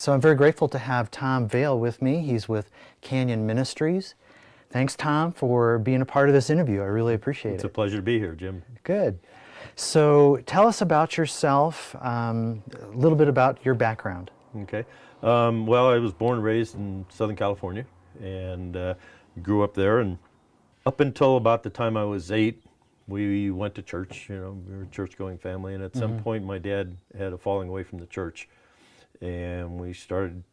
So I'm very grateful to have Tom Vail with me. He's with Canyon Ministries. Thanks, Tom, for being a part of this interview. I really appreciate it. It's a pleasure to be here, Jim. Good. So tell us about yourself, a little bit about your background. Okay. Well, I was born and raised in Southern California and grew up there. And up until about the time I was 8, we went to church. We were a church-going family. And at some point, my dad had a falling away from the church. And we started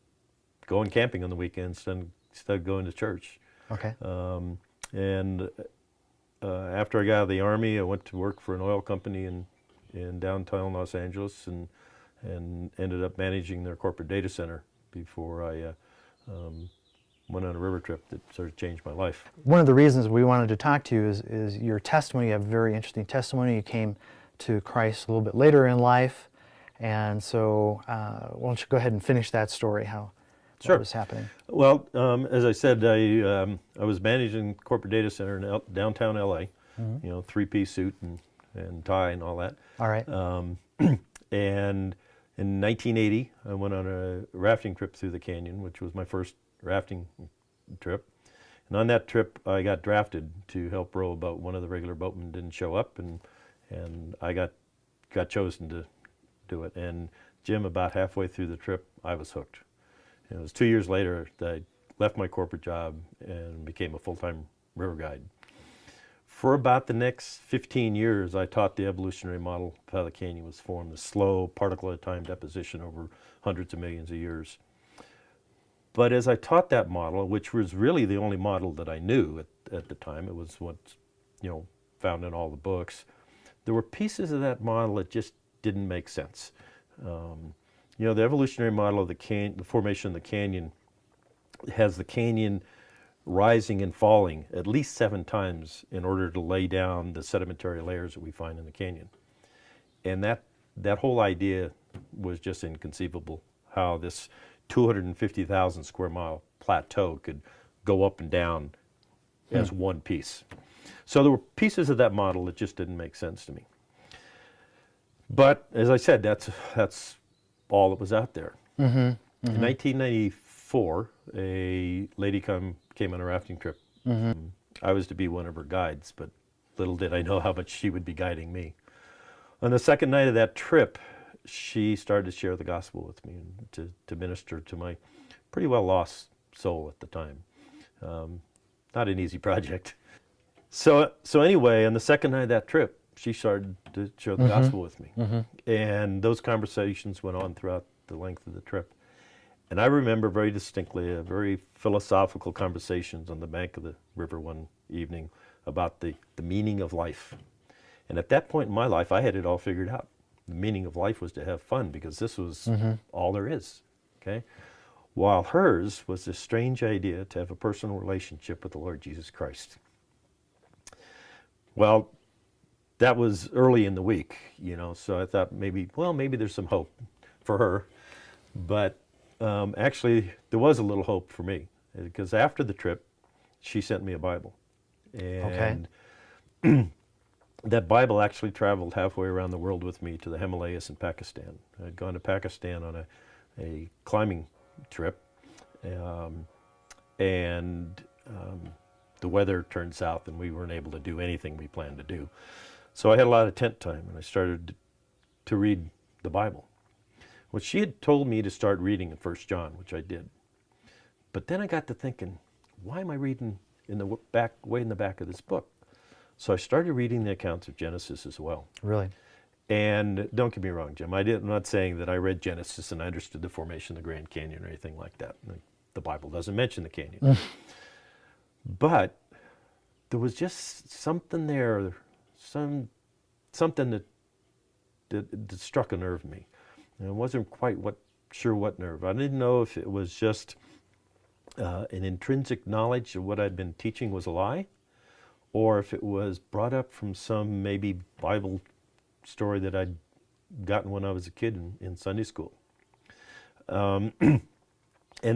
going camping on the weekends instead of going to church. Okay. After I got out of the Army, I went to work for an oil company in downtown Los Angeles and ended up managing their corporate data center before I went on a river trip that sort of changed my life. One of the reasons we wanted to talk to you is your testimony. You have a very interesting testimony. You came to Christ a little bit later in life. And so why don't you go ahead and finish that story, what was happening? Well, as I said, I was managing corporate data center in downtown LA, 3-piece suit and tie and all that. All right. And in 1980, I went on a rafting trip through the canyon, which was my first rafting trip. And on that trip, I got drafted to help row a boat. One of the regular boatmen didn't show up, and I got chosen to do it. And Jim, about halfway through the trip, I was hooked. And it was 2 years later that I left my corporate job and became a full-time river guide. For about the next 15 years, I taught the evolutionary model of how the canyon was formed, the slow particle-at-a-time deposition over hundreds of millions of years. But as I taught that model, which was really the only model that I knew at the time, it was what's found in all the books, there were pieces of that model that just didn't make sense. The evolutionary model of the formation of the canyon has the canyon rising and falling at least 7 times in order to lay down the sedimentary layers that we find in the canyon. And that whole idea was just inconceivable, how this 250,000 square mile plateau could go up and down as one piece. So there were pieces of that model that just didn't make sense to me. But as I said, that's all that was out there. In 1994, a lady came on a rafting trip. I was to be one of her guides, but little did I know how much she would be guiding me. On the second night of that trip, she started to share the gospel with me and to minister to my pretty well lost soul at the time. Not an easy project. So anyway, on the second night of that trip, she started to share the gospel with me. And those conversations went on throughout the length of the trip. And I remember very distinctly a very philosophical conversations on the bank of the river one evening about the meaning of life. And at that point in my life, I had it all figured out. The meaning of life was to have fun because this was all there is, okay? While hers was this strange idea to have a personal relationship with the Lord Jesus Christ. Well, that was early in the week, so I thought maybe there's some hope for her. But actually, there was a little hope for me because after the trip, she sent me a Bible. And that Bible actually traveled halfway around the world with me to the Himalayas in Pakistan. I'd gone to Pakistan on a climbing trip, and the weather turned south and we weren't able to do anything we planned to do. So I had a lot of tent time and I started to read the Bible. Well, she had told me to start reading in 1 John, which I did. But then I got to thinking, why am I reading way in the back of this book? So I started reading the accounts of Genesis as well. Really? And don't get me wrong, Jim, I'm not saying that I read Genesis and I understood the formation of the Grand Canyon or anything like that. The Bible doesn't mention the canyon. But there was just something there, something that struck a nerve in me. And I wasn't quite sure what nerve. I didn't know if it was just an intrinsic knowledge of what I'd been teaching was a lie, or if it was brought up from some maybe Bible story that I'd gotten when I was a kid in Sunday school. And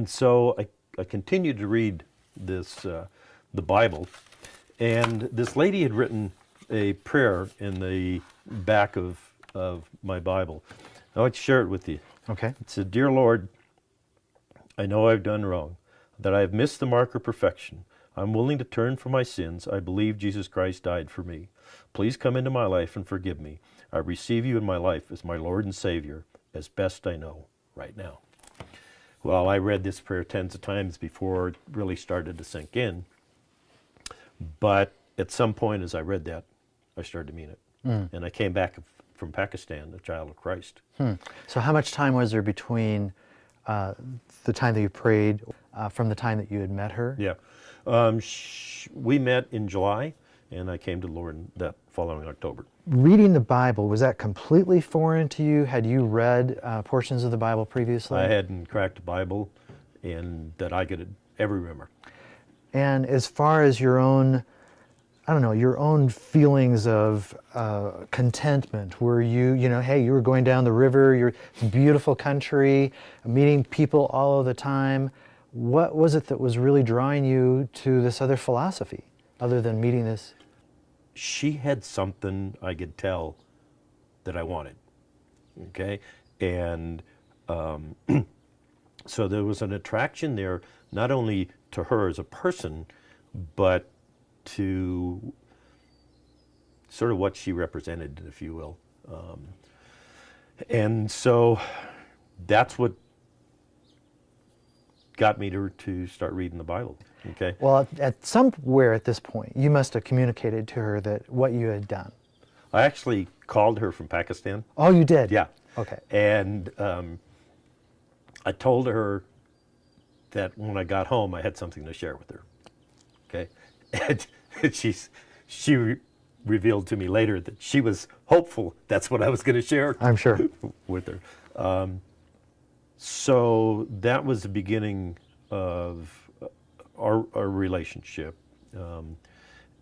so I continued to read the Bible, and this lady had written a prayer in the back of my Bible. I'd like to share it with you. Okay. It said, "Dear Lord, I know I've done wrong, that I have missed the mark of perfection. I'm willing to turn from my sins. I believe Jesus Christ died for me. Please come into my life and forgive me. I receive you in my life as my Lord and Savior, as best I know right now. Well, I read this prayer tens of times before it really started to sink in. But at some point as I read that, I started to mean it. And I came back from Pakistan, a child of Christ. So how much time was there between the time that you prayed from the time that you had met her? Yeah. We met in July, and I came to the Lord that following October. Reading the Bible, was that completely foreign to you? Had you read portions of the Bible previously? I hadn't cracked the Bible and that I could ever remember. And as far as your own, I don't know, your own feelings of contentment, were you, hey, you were going down the river, it's a beautiful country, meeting people all of the time. What was it that was really drawing you to this other philosophy, other than meeting this? She had something I could tell that I wanted, okay? And so there was an attraction there, not only to her as a person, but to sort of what she represented, if you will. And so that's what got me to start reading the Bible, okay? Well, at somewhere at this point, you must have communicated to her that what you had done. I actually called her from Pakistan. Oh, you did? Yeah. Okay. And I told her that when I got home, I had something to share with her, okay? And she revealed to me later that she was hopeful that's what I was going to share. I'm sure. With her. So that was the beginning of our relationship.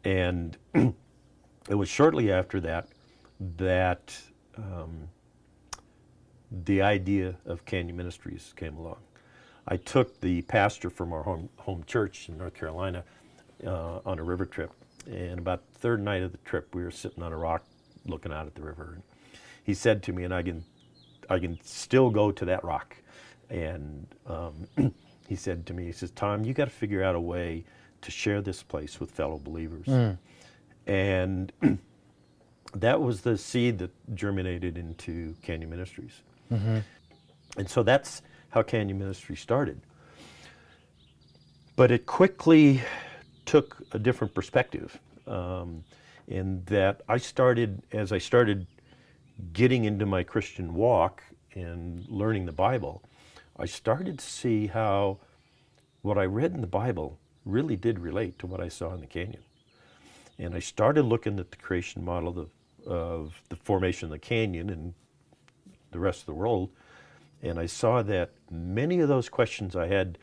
And it was shortly after that the idea of Canyon Ministries came along. I took the pastor from our home church in North Carolina on a river trip. And about the third night of the trip, we were sitting on a rock looking out at the river. And he said to me, and I can still go to that rock. And he said to me, he says, Tom, you got to figure out a way to share this place with fellow believers. And that was the seed that germinated into Canyon Ministries. And so that's how Canyon Ministries started. But it quickly took a different perspective in that as I started getting into my Christian walk and learning the Bible, I started to see how what I read in the Bible really did relate to what I saw in the canyon. And I started looking at the creation model of the formation of the canyon and the rest of the world, and I saw that many of those questions I had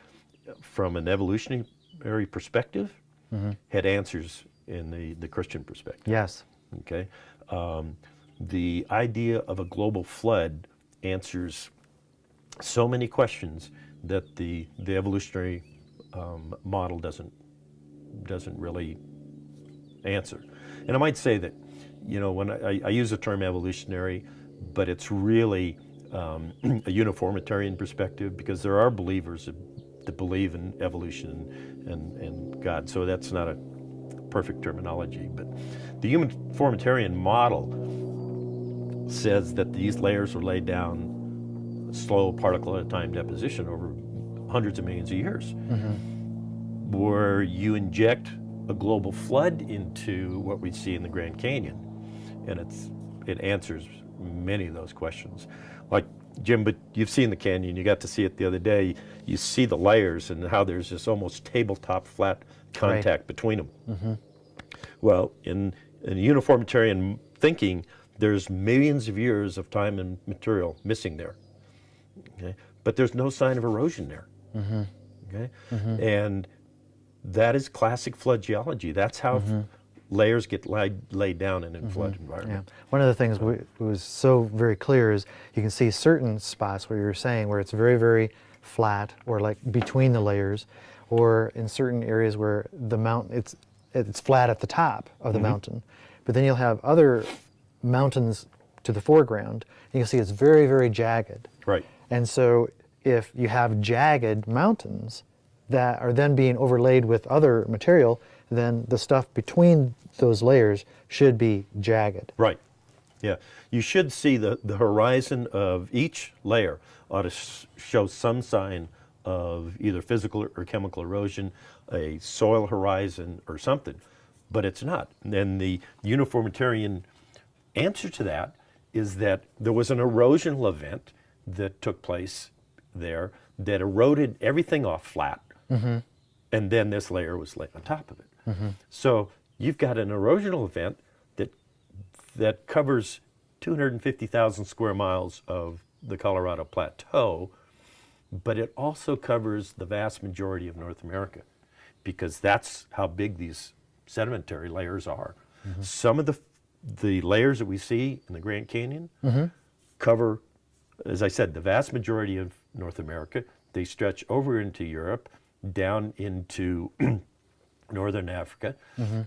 from an evolutionary perspective had answers in the Christian perspective. Yes. Okay. The idea of a global flood answers so many questions that the evolutionary model doesn't really answer. And I might say that, when I use the term evolutionary, but it's really a uniformitarian perspective, because there are believers that believe in evolution and God. So that's not a perfect terminology, but the uniformitarian model says that these layers are laid down slow particle at a time deposition over hundreds of millions of years, where you inject a global flood into what we see in the Grand Canyon, and it answers many of those questions. Like, Jim, but you've seen the canyon, you got to see it the other day. You see the layers and how there's this almost tabletop flat contact between them. Well, in uniformitarian thinking, there's millions of years of time and material missing there. Okay? But there's no sign of erosion there. Okay? And that is classic flood geology. That's how layers get laid down in a flood environment. Yeah. One of the things was so very clear is you can see certain spots where you're saying where it's very, very flat, or like between the layers, or in certain areas where the mountain, it's flat at the top of the mountain. But then you'll have other mountains to the foreground, and you'll see it's very, very jagged. Right. And so if you have jagged mountains that are then being overlaid with other material, then the stuff between those layers should be jagged. Right. Yeah. You should see the horizon of each layer ought to show some sign of either physical or chemical erosion, a soil horizon or something, but it's not. And the uniformitarian answer to that is that there was an erosional event that took place there that eroded everything off flat, and then this layer was laid on top of it. So you've got an erosional event that covers 250,000 square miles of the Colorado Plateau, but it also covers the vast majority of North America, because that's how big these sedimentary layers are. Some of the layers that we see in the Grand Canyon cover, as I said, the vast majority of North America. They stretch over into Europe, down into Northern Africa.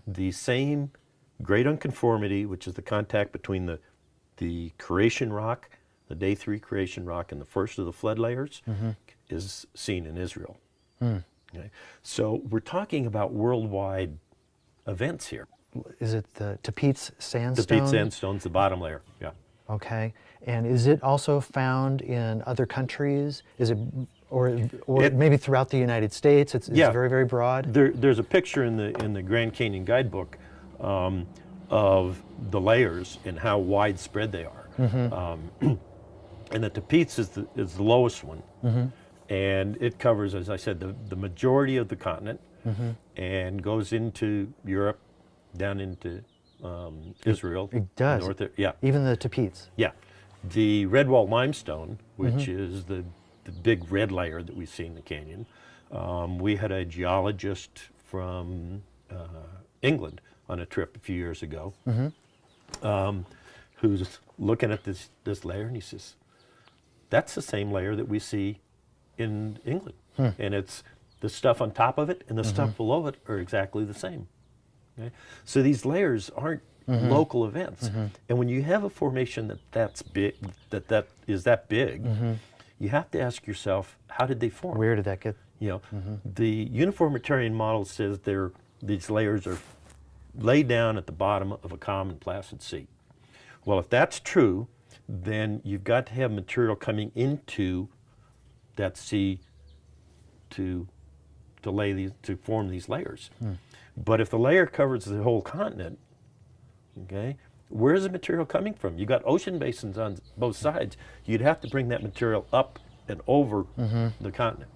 The same great unconformity, which is the contact between the creation rock, the day 3 creation rock, and the first of the flood layers, is seen in Israel. Okay? So we're talking about worldwide events here. Is it the Tapeats sandstone? Tapeats sandstone's the bottom layer, yeah. Okay. And is it also found in other countries? Is it, or maybe throughout the United States? It's very, very broad? There's a picture in the Grand Canyon guidebook of the layers and how widespread they are. And the Tapeats is the lowest one. And it covers, as I said, the majority of the continent, and goes into Europe, down into Israel. It does? Yeah. Even the Tapeats? Yeah. The Redwall limestone, which is the big red layer that we see in the canyon, we had a geologist from England on a trip a few years ago, who's looking at this layer, and he says, that's the same layer that we see in England. And it's the stuff on top of it and the stuff below it are exactly the same. Okay? So these layers aren't local events. And when you have a formation that's big, that is that big, you have to ask yourself, how did they form? Where did that get? You know, the uniformitarian model says these layers are laid down at the bottom of a calm and placid sea. Well, if that's true, then you've got to have material coming into that sea to form these layers. But if the layer covers the whole continent, okay, where's the material coming from? You got ocean basins on both sides. You'd have to bring that material up and over the continent.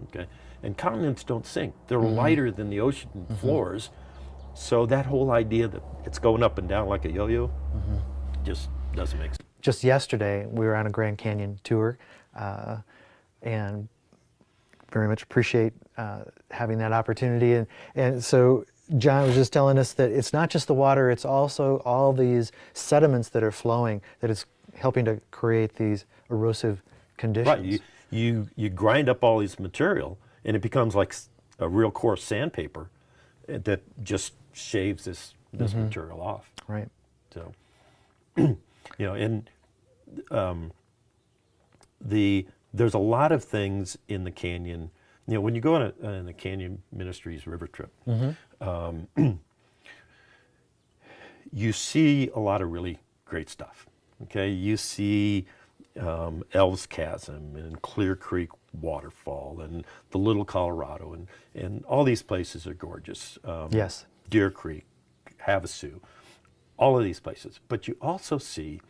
Okay, and continents don't sink; they're lighter than the ocean floors. So that whole idea that it's going up and down like a yo-yo just doesn't make sense. Just yesterday, we were on a Grand Canyon tour, and very much appreciate having that opportunity. And so John was just telling us that it's not just the water, it's also all these sediments that are flowing that is helping to create these erosive conditions. Right, you grind up all this material, and it becomes like a real coarse sandpaper that just shaves this material off. Right. So, you know, and there's a lot of things in the canyon. You know, when you go on the Canyon Ministries river trip, you see a lot of really great stuff. Okay, you see Elves Chasm and Clear Creek Waterfall and the Little Colorado, and all these places are gorgeous. Yes. Deer Creek, Havasu, all of these places. But you also see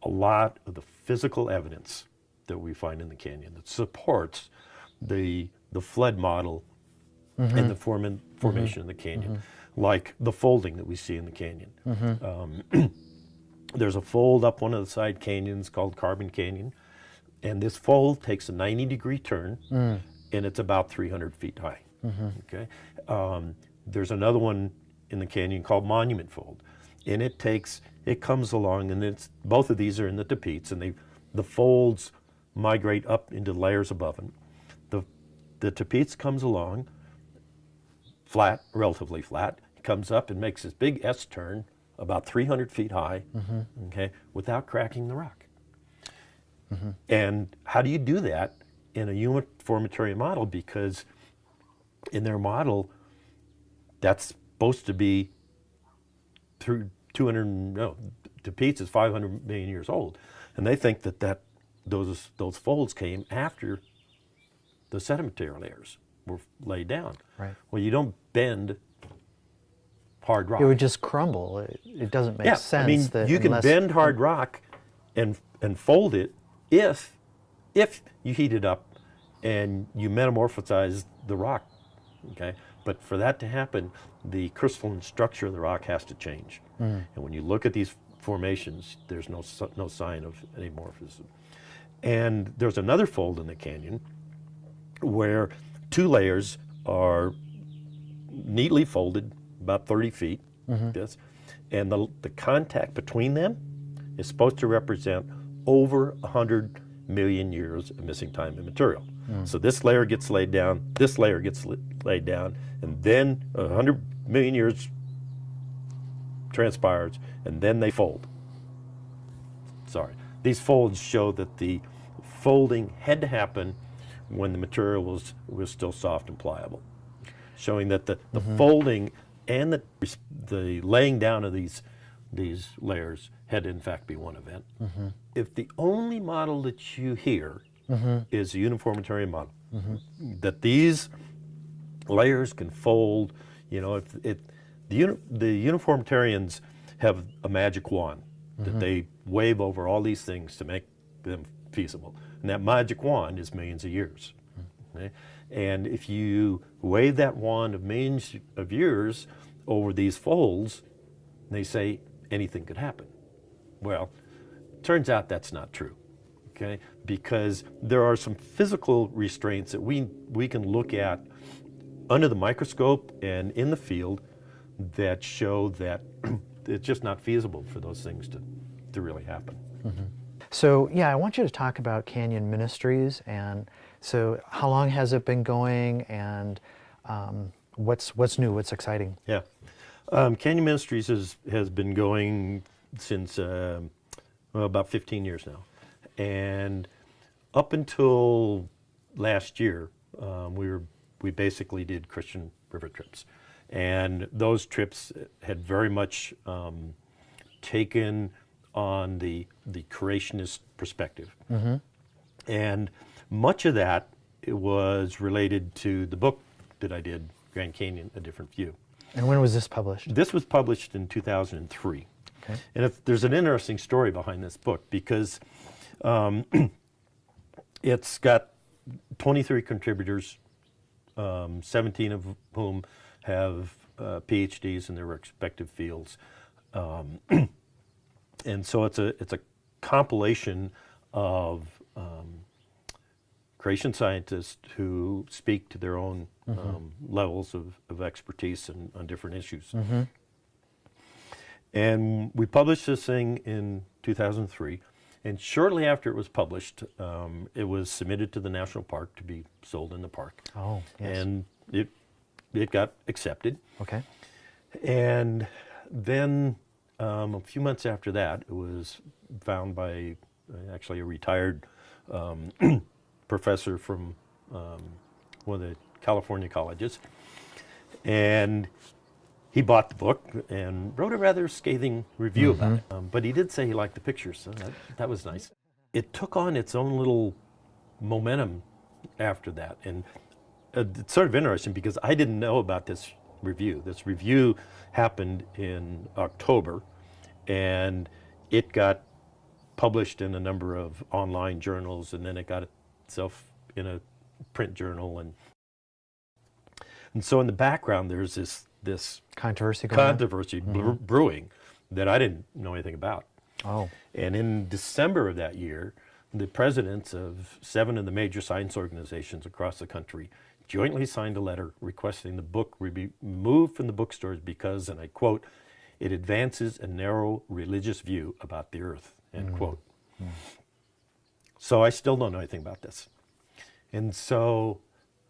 a lot of the physical evidence that we find in the canyon that supports the flood model and the formation of the canyon, like the folding that we see in the canyon. There's a fold up one of the side canyons called Carbon Canyon, and this fold takes a 90-degree turn, and it's about 300 feet high. Okay, there's another one in the canyon called Monument Fold, and it comes along, and both of these are in the Tapeats, and the folds migrate up into layers above them. The Tapeats comes along, flat, relatively flat. It comes up and makes this big S turn, about 300 feet high, okay, without cracking the rock. And how do you do that in a uniformitarian model, because in their model, that's supposed to be through 200, no, to Pete's is 500 million years old. And they think that those folds came after the sedimentary layers were laid down. Right. Well, you don't bend hard rock. It would just crumble. It doesn't make sense. I mean, that you can bend hard rock and fold it if you heat it up and you metamorphosize the rock, okay? But for that to happen, the crystalline structure of the rock has to change. And when you look at these formations, there's no sign of any morphism. And there's another fold in the canyon where two layers are neatly folded, about 30 feet, this, and the contact between them is supposed to represent over 100 million years of missing time and material. So this layer gets laid down, this layer gets laid down, and then 100 million years transpires, and then they fold. Sorry. These folds show that the folding had to happen when the material was still soft and pliable, showing that the folding and the laying down of these layers had to in fact be one event. If the only model that you hear is a uniformitarian model, that these layers can fold, you know, the uniformitarians have a magic wand that they wave over all these things to make them feasible. And that magic wand is millions of years. Okay? And if you wave that wand of millions of years over these folds, they say anything could happen. Well, turns out that's not true, okay? Because there are some physical restraints that we can look at under the microscope and in the field that show that it's just not feasible for those things to really happen. So yeah, I want you to talk about Canyon Ministries, and so how long has it been going, and what's new, what's exciting? Yeah, Canyon Ministries has been going since about 15 years now, and up until last year, we basically did Christian river trips, and those trips had very much taken on the creationist perspective. And much of that was related to the book that I did, Grand Canyon, A Different View. And when was this published? This was published in 2003. Okay. And there's an interesting story behind this book, because it's got 23 contributors, 17 of whom have PhDs in their respective fields. And so it's a compilation of creation scientists who speak to their own levels of expertise on different issues. And we published this thing in 2003, and shortly after it was published, it was submitted to the national park to be sold in the park. Oh, yes. And it got accepted. Okay. And then a few months after that, it was found by actually a retired professor from one of the California colleges. And he bought the book and wrote a rather scathing review about it. But he did say he liked the pictures, so that was nice. It took on its own little momentum after that. And it's sort of interesting because I didn't know about this review. This review happened in October, and it got published in a number of online journals, and then it got itself in a print journal. And so in the background, there's this controversy going on? Brewing that I didn't know anything about. Oh. And in December of that year, the presidents of 7 of the major science organizations across the country jointly signed a letter requesting the book be removed from the bookstores because, and I quote, "it advances a narrow religious view about the earth," end quote. So I still don't know anything about this. And so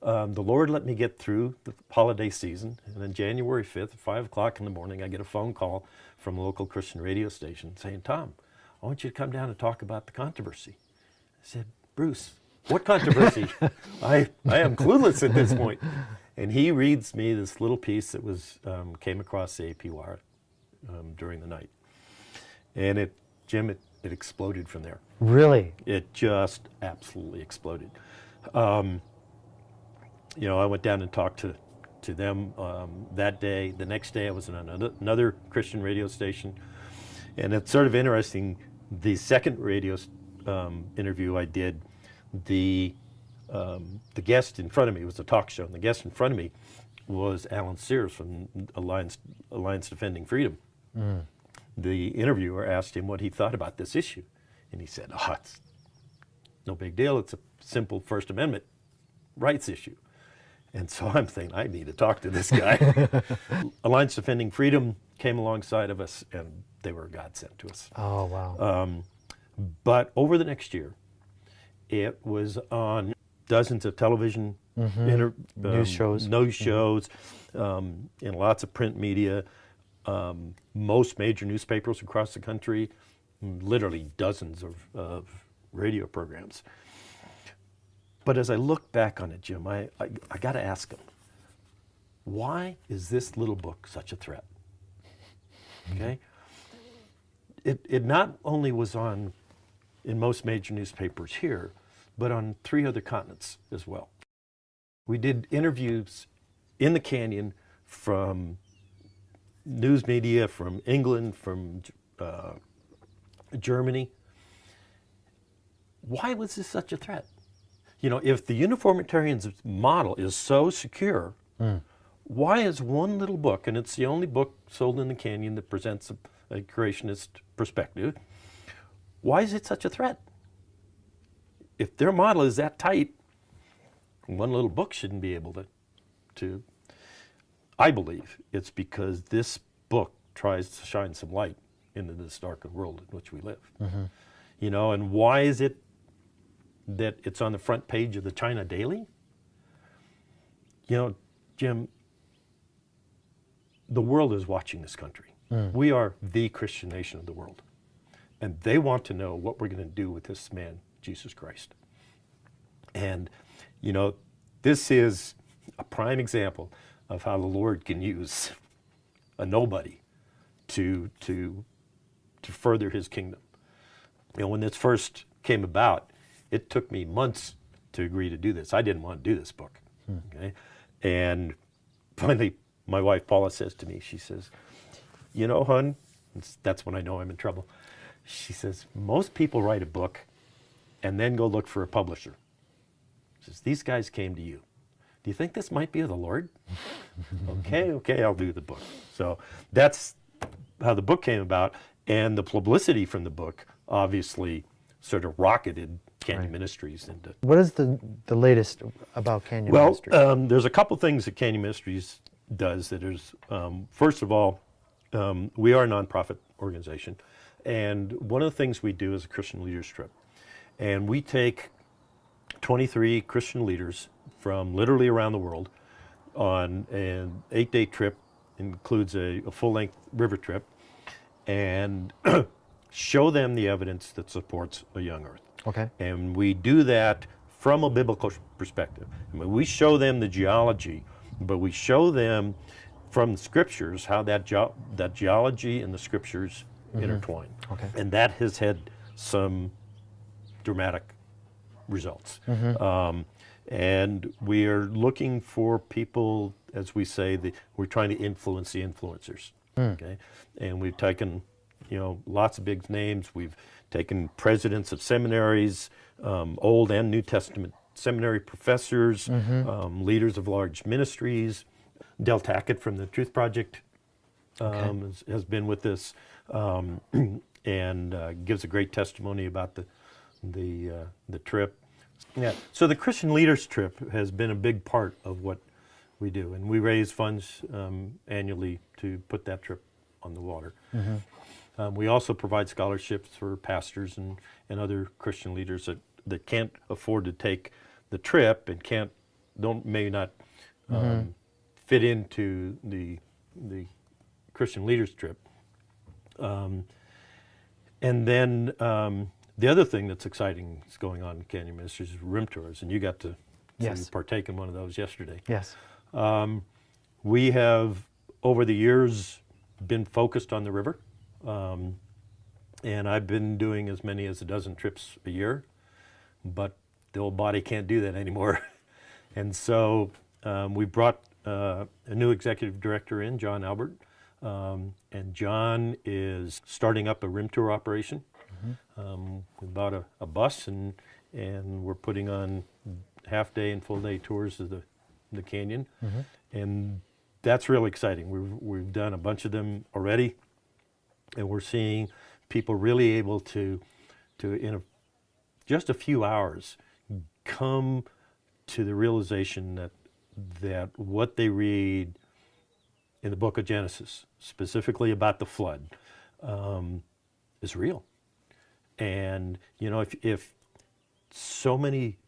the Lord let me get through the holiday season, and then January 5th, 5 o'clock in the morning, I get a phone call from a local Christian radio station saying, "Tom, I want you to come down and talk about the controversy." I said, "Bruce, What controversy? I am clueless at this point. And he reads me this little piece that was came across the AP wire during the night. And Jim, it exploded from there. Really? It just absolutely exploded. I went down and talked to them that day. The next day I was on another Christian radio station. And it's sort of interesting, the second radio interview I did, the guest in front of me, it was a talk show, and the guest in front of me was Alan Sears from Alliance Defending Freedom. Mm. The interviewer asked him what he thought about this issue, and he said, it's no big deal, it's a simple First Amendment rights issue. And so I'm thinking, I need to talk to this guy. Alliance Defending Freedom came alongside of us, and they were a godsend to us. Oh, wow. But over the next year, it was on dozens of television news shows, in lots of print media, most major newspapers across the country, literally dozens of radio programs. But as I look back on it, Jim, I got to ask him, why is this little book such a threat? Okay? It not only was on in most major newspapers here, but on 3 other continents as well. We did interviews in the Canyon from news media from England, from Germany. Why was this such a threat? If the uniformitarian's model is so secure, why is one little book, and it's the only book sold in the Canyon that presents a creationist perspective, why is it such a threat? If their model is that tight, one little book shouldn't be able to. I believe it's because this book tries to shine some light into this darkened world in which we live. Mm-hmm. And why is it that it's on the front page of the China Daily? Jim, the world is watching this country. We are the Christian nation of the world. And they want to know what we're going to do with this man, Jesus Christ. And, this is a prime example of how the Lord can use a nobody to further his kingdom. When this first came about, it took me months to agree to do this. I didn't want to do this book. Okay? And finally, my wife Paula says to me, she says, hon, that's when I know I'm in trouble. She says, most people write a book and then go look for a publisher. She says, these guys came to you. Do you think this might be of the Lord? Okay, I'll do the book. So that's how the book came about. And the publicity from the book obviously sort of rocketed Canyon Ministries into. What is the latest about Canyon Ministries? Well, there's a couple things that Canyon Ministries does that is, first of all, we are a nonprofit organization. And one of the things we do is a Christian leaders trip. And we take 23 Christian leaders from literally around the world on an 8-day trip, includes a full-length river trip, and show them the evidence that supports a young earth. Okay. And we do that from a biblical perspective. We show them the geology, but we show them from the scriptures how that geology and the scriptures intertwine. Okay. And that has had some dramatic results. And we are looking for people, as we say, we're trying to influence the influencers. Okay, and we've taken, lots of big names. We've taken presidents of seminaries, Old and New Testament seminary professors, leaders of large ministries. Del Tackett from the Truth Project has been with us, and gives a great testimony about the trip. Yeah. So the Christian Leaders Trip has been a big part of what we do, and we raise funds annually to put that trip on the water. We also provide scholarships for pastors and other Christian leaders that can't afford to take the trip and may not fit into the Christian Leaders Trip. And then The other thing that's exciting is going on in Canyon Ministries is rim tours, and you got to partake in one of those yesterday. Yes. We have, over the years, been focused on the river, and I've been doing as many as a dozen trips a year, but the old body can't do that anymore. And so we brought a new executive director in, John Albert, and John is starting up a rim tour operation. We bought a bus, and we're putting on half-day and full-day tours of the canyon, and that's really exciting. We've done a bunch of them already, and we're seeing people really able to in just a few hours come to the realization that what they read in the book of Genesis, specifically about the flood, is real. And if so many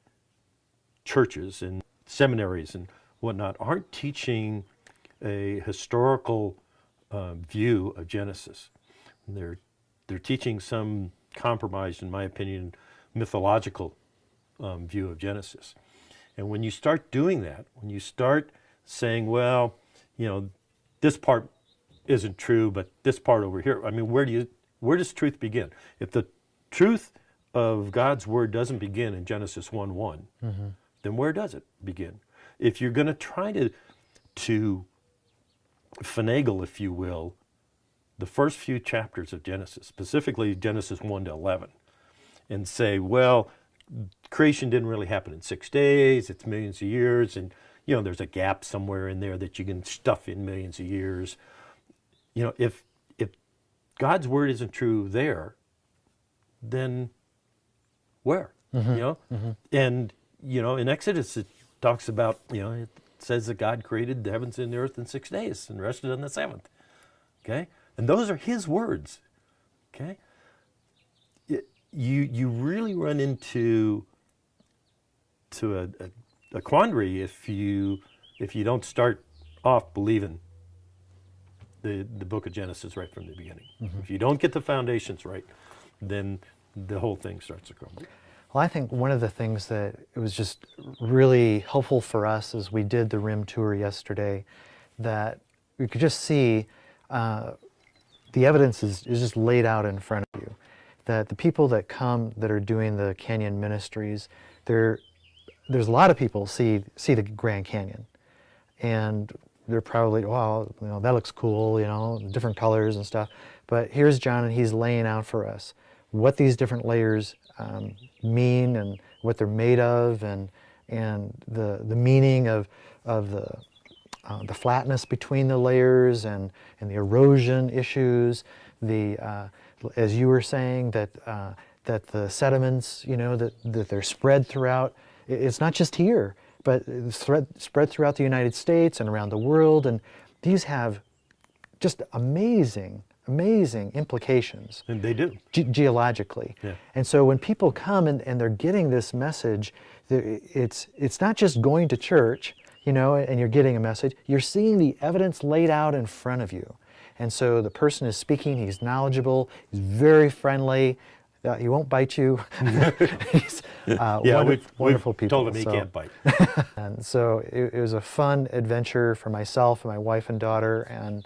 churches and seminaries and whatnot aren't teaching a historical view of Genesis, they're teaching some compromised, in my opinion, mythological view of Genesis. And when you start doing that, when you start saying, well, this part isn't true, but this part over here, I mean, where does truth begin? If the truth of God's word doesn't begin in Genesis 1:1, then where does it begin? If you're going to try to finagle, if you will, the first few chapters of Genesis, specifically Genesis 1 to 11, and say, well, creation didn't really happen in 6 days, it's millions of years, and there's a gap somewhere in there that you can stuff in millions of years. If God's word isn't true there, then where? And in Exodus it talks about, it says that God created the heavens and the earth in 6 days and rested on the seventh. Okay? And those are his words. Okay? You really run into a quandary if you don't start off believing the book of Genesis right from the beginning. If you don't get the foundations right, then the whole thing starts to crumble. Well, I think one of the things that it was just really helpful for us as we did the rim tour yesterday, that we could just see the evidence is just laid out in front of you. That the people that come that are doing the Canyon Ministries, there's a lot of people see the Grand Canyon, and they're probably, wow, that looks cool, different colors and stuff. But here's John, and he's laying out for us what these different layers mean and what they're made of, and the meaning of the flatness between the layers and the erosion issues, as you were saying, that the sediments, that they're spread throughout. It's not just here, but spread throughout the United States and around the world, and these have just amazing implications. And they do. Geologically. Yeah. And so when people come and they're getting this message, it's not just going to church, and you're getting a message, you're seeing the evidence laid out in front of you. And so the person is speaking, he's knowledgeable, he's very friendly, he won't bite you. He's wonderful people. Told him he can't bite. And so it was a fun adventure for myself and my wife and daughter, and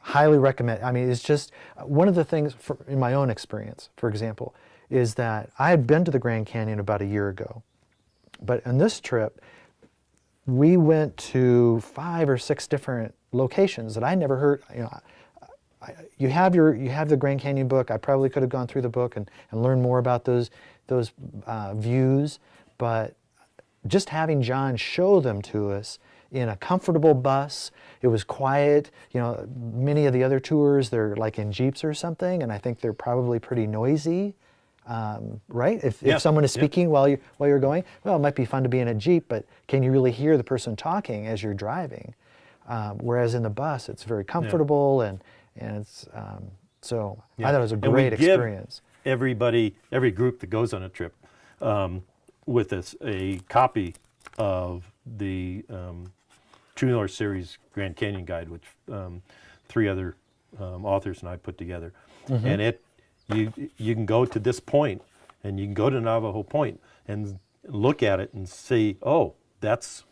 highly recommend. I mean, it's just one of the things in my own experience, for example, is that I had been to the Grand Canyon about a year ago, but on this trip, we went to 5 or 6 different locations that I never heard. You have the Grand Canyon book. I probably could have gone through the book and learned more about those views, but just having John show them to us in a comfortable bus. It was quiet. Many of the other tours, they're like in Jeeps or something, and I think they're probably pretty noisy, right? If someone is speaking while you're going, well, it might be fun to be in a Jeep, but can you really hear the person talking as you're driving? Whereas in the bus, it's very comfortable, and it's I thought it was a great experience. Every group that goes on a trip with us a copy of the True North Series Grand Canyon Guide, which 3 other authors and I put together, and you can go to this point, and you can go to Navajo Point and look at it and see, oh, that's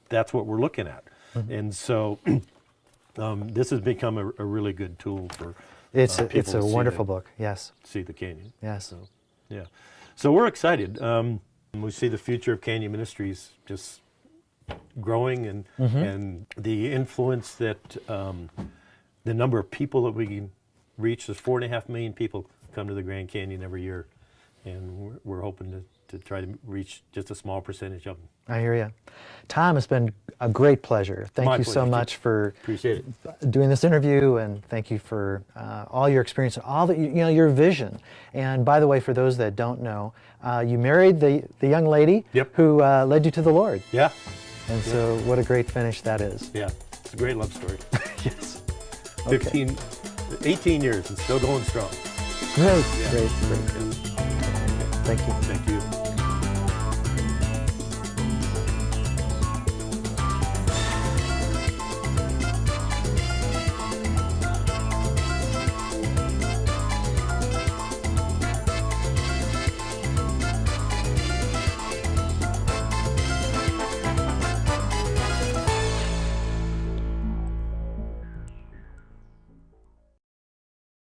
what we're looking at. Mm-hmm. And so this has become a really good tool for it's people a to wonderful book. Yes. See the canyon. Yes. So, yeah. So we're excited. We see the future of Canyon Ministries just growing, and mm-hmm. and the influence that the number of people that we can reach. There's 4.5 million people come to the Grand Canyon every year, and we're hoping to try to reach just a small percentage of them. I hear you. Tom, it's been a great pleasure. Thank you so much for Appreciate it. Doing this interview, and thank you for all your experience and all that your vision. And by the way, for those that don't know, you married the young lady Yep. who led you to the Lord. Yeah. And so, what a great finish that is. Yeah, it's a great love story. Yes. 18 years and still going strong. Great, Yeah. great. Yeah. Thank you. Thank you.